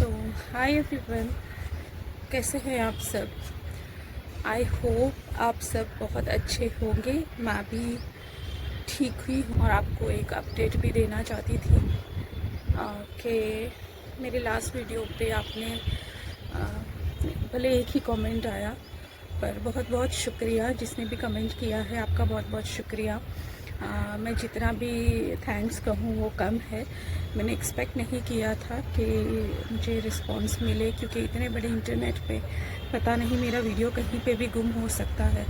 तो hi everyone, कैसे हैं आप सब। आई होप आप सब बहुत अच्छे होंगे। मैं भी ठीक हुई हूँ और आपको एक अपडेट भी देना चाहती थी कि मेरे लास्ट वीडियो पे आपने भले एक ही कमेंट आया, पर बहुत बहुत शुक्रिया जिसने भी कमेंट किया है, आपका बहुत बहुत शुक्रिया। मैं जितना भी थैंक्स कहूँ वो कम है। मैंने एक्सपेक्ट नहीं किया था कि मुझे रिस्पांस मिले, क्योंकि इतने बड़े इंटरनेट पे पता नहीं मेरा वीडियो कहीं पे भी गुम हो सकता है।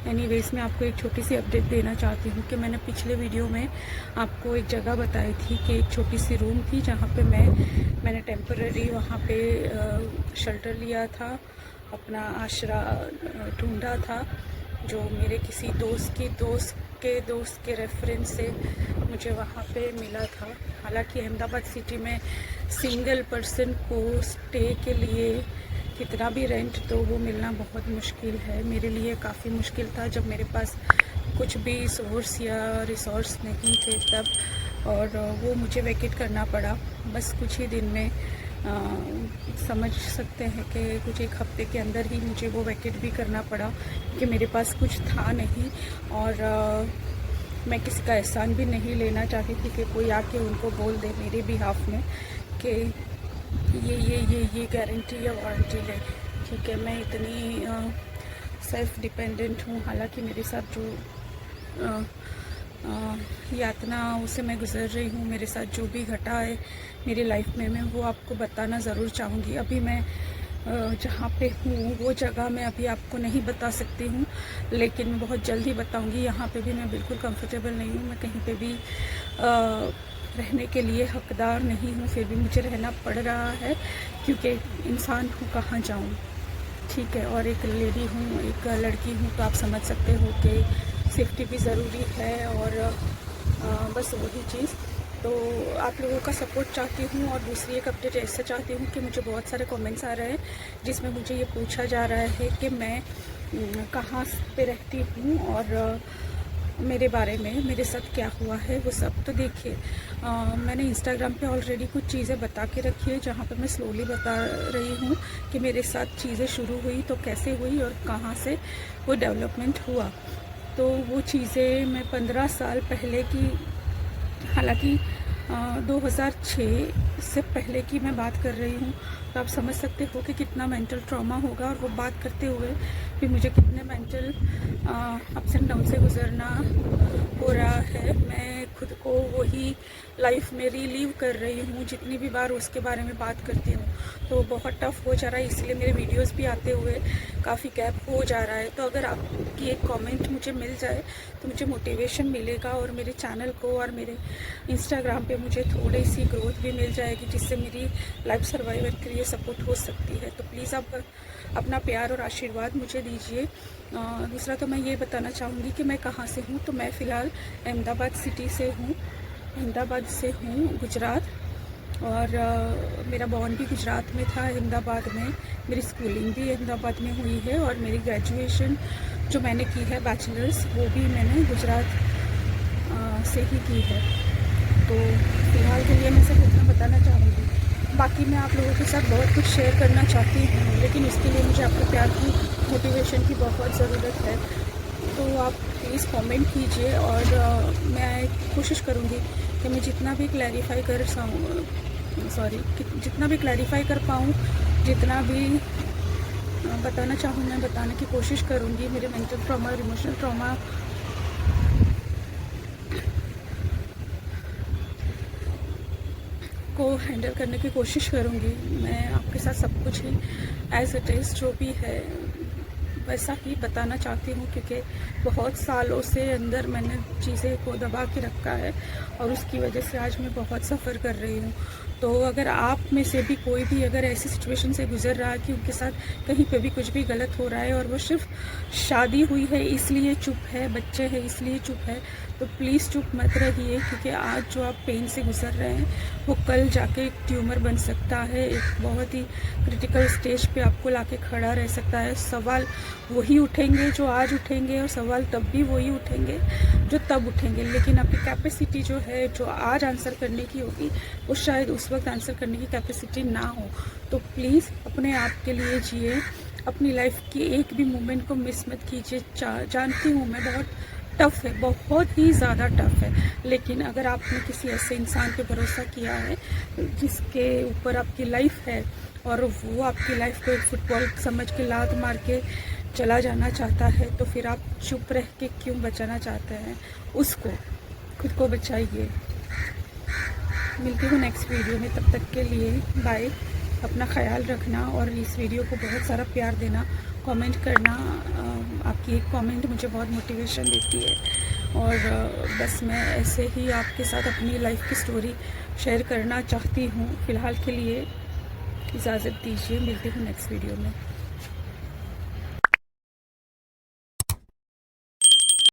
एनीवेज मैं आपको एक छोटी सी अपडेट देना चाहती हूँ कि मैंने पिछले वीडियो में आपको एक जगह बताई थी कि एक छोटी सी रूम थी जहाँ पे मैंने टेम्पररी वहाँ पे शेल्टर लिया था, अपना आसरा ढूंढा था, जो मेरे किसी दोस्त के रेफरेंस से मुझे वहाँ पे मिला था। हालांकि अहमदाबाद सिटी में सिंगल पर्सन को स्टे के लिए कितना भी रेंट तो वो मिलना बहुत मुश्किल है। मेरे लिए काफ़ी मुश्किल था जब मेरे पास कुछ भी सोर्स या रिसोर्स नहीं थे तब, और वो मुझे वैकेट करना पड़ा बस कुछ ही दिन में। समझ सकते हैं कि कुछ एक हफ्ते के अंदर ही मुझे वो वैकेट भी करना पड़ा कि मेरे पास कुछ था नहीं। और मैं किसी का एहसान भी नहीं लेना चाहती थी कि कोई आके उनको बोल दे मेरे बिहाफ में कि ये गारंटी या वारंटी ले, क्योंकि मैं इतनी सेल्फ डिपेंडेंट हूँ। हालांकि मेरे साथ जो यातना उसे मैं गुज़र रही हूँ, मेरे साथ जो भी घटा है मेरी लाइफ में, मैं वो आपको बताना ज़रूर चाहूँगी। अभी मैं जहाँ पे हूँ वो जगह मैं अभी आपको नहीं बता सकती हूँ, लेकिन बहुत जल्दी बताऊँगी। यहाँ पे भी मैं बिल्कुल कंफर्टेबल नहीं हूँ, मैं कहीं पे भी रहने के लिए हकदार नहीं हूँ, फिर भी मुझे रहना पड़ रहा है क्योंकि इंसान हूँ, कहाँ जाऊँ, ठीक है। और एक लेडी हूँ, एक लड़की हूँ, तो आप समझ सकते हो कि सेफ्टी भी ज़रूरी है। और बस वही चीज़, तो आप लोगों का सपोर्ट चाहती हूँ। और दूसरी एक अपडेट ऐसे चाहती हूँ कि मुझे बहुत सारे कमेंट्स आ रहे हैं जिसमें मुझे ये पूछा जा रहा है कि मैं कहाँ पे रहती हूँ और मेरे बारे में, मेरे साथ क्या हुआ है वो सब। तो देखिए, मैंने इंस्टाग्राम पे ऑलरेडी कुछ चीज़ें बता के रखी है, जहाँ पे मैं स्लोली बता रही हूँ कि मेरे साथ चीज़ें शुरू हुई तो कैसे हुई और कहाँ से वो डेवलपमेंट हुआ। तो वो चीज़ें मैं 15 साल पहले की, हालांकि 2006 से पहले की मैं बात कर रही हूँ, तो आप समझ सकते हो कि कितना मेंटल ट्रॉमा होगा। और वो बात करते हुए भी मुझे कितने मेंटल अप्स एंड डाउन से गुजरना हो रहा है। मैं खुद को वही लाइफ में रीलीव कर रही हूँ। जितनी भी बार उसके बारे में बात करती हूँ तो बहुत टफ हो जा रहा है, इसलिए मेरे वीडियोस भी आते हुए काफ़ी गैप हो जा रहा है। तो अगर आपकी एक कमेंट मुझे मिल जाए तो मुझे मोटिवेशन मिलेगा और मेरे चैनल को और मेरे इंस्टाग्राम पे मुझे थोड़ी सी ग्रोथ भी मिल जाएगी, जिससे मेरी लाइफ सर्वाइवर के लिए सपोर्ट हो सकती है। तो प्लीज़ आप अपना प्यार और आशीर्वाद मुझे दीजिए। दूसरा तो मैं ये बताना चाहूँगी कि मैं कहाँ से हूँ। तो मैं फ़िलहाल अहमदाबाद सिटी से हूँ, अहमदाबाद से हूँ, गुजरात। और मेरा बॉर्न भी गुजरात में था, अहमदाबाद में। मेरी स्कूलिंग भी अहमदाबाद में हुई है और मेरी ग्रेजुएशन जो मैंने की है बैचलर्स, वो भी मैंने गुजरात से ही की है। तो फ़िलहाल के लिए मैं सिर्फ इतना बताना चाहूँगी। बाकी मैं आप लोगों के साथ बहुत कुछ शेयर करना चाहती हूँ, लेकिन उसके लिए मुझे आपके प्यार की, मोटिवेशन की बहुत ज़रूरत है। तो आप प्लीज़ कमेंट कीजिए और मैं कोशिश करूँगी कि मैं जितना भी क्लैरिफाई कर पाऊँ, जितना भी बताना चाहूँ मैं बताने की कोशिश करूँगी। मेरे मेंटल ट्रॉमा और इमोशनल ट्रॉमा को हैंडल करने की कोशिश करूँगी। मैं आपके साथ सब कुछ ही एज इट इज़ जो भी है वैसा ही बताना चाहती हूँ, क्योंकि बहुत सालों से अंदर मैंने चीज़ें को दबा के रखा है और उसकी वजह से आज मैं बहुत सफ़र कर रही हूँ। तो अगर आप में से भी कोई भी अगर ऐसी सिचुएशन से गुज़र रहा है कि उनके साथ कहीं पे भी कुछ भी गलत हो रहा है और वो सिर्फ शादी हुई है इसलिए चुप है, बच्चे हैं इसलिए चुप है, तो प्लीज़ चुप मत रहिए, क्योंकि आज जो आप पेन से गुजर रहे हैं वो कल जाके एक ट्यूमर बन सकता है, एक बहुत ही क्रिटिकल स्टेज पे आपको लाके खड़ा रह सकता है। सवाल वही उठेंगे जो आज उठेंगे, और सवाल तब भी वही उठेंगे जो तब उठेंगे, लेकिन आपकी कैपेसिटी जो है, जो आज आंसर करने की होगी, वो शायद उस वक्त आंसर करने की कैपेसिटी ना हो। तो प्लीज़ अपने आप के लिए जिए, अपनी लाइफ की एक भी मोमेंट को मिस मत कीजिए। जानती हूँ मैं बहुत टफ़ है, बहुत ही ज़्यादा टफ़ है, लेकिन अगर आपने किसी ऐसे इंसान पे भरोसा किया है जिसके ऊपर आपकी लाइफ है, और वो आपकी लाइफ को एक फुटबॉल समझ के लात मार के चला जाना चाहता है, तो फिर आप चुप रह के क्यों बचाना चाहते हैं उसको? खुद को बचाइए। मिलती हूँ नेक्स्ट वीडियो में, तब तक के लिए बाय। अपना ख्याल रखना, और इस वीडियो को बहुत सारा प्यार देना, कमेंट करना। आपकी एक कमेंट मुझे बहुत मोटिवेशन देती है, और बस मैं ऐसे ही आपके साथ अपनी लाइफ की स्टोरी शेयर करना चाहती हूँ। फ़िलहाल के लिए इजाज़त दीजिए, मिलती हूँ नेक्स्ट वीडियो में।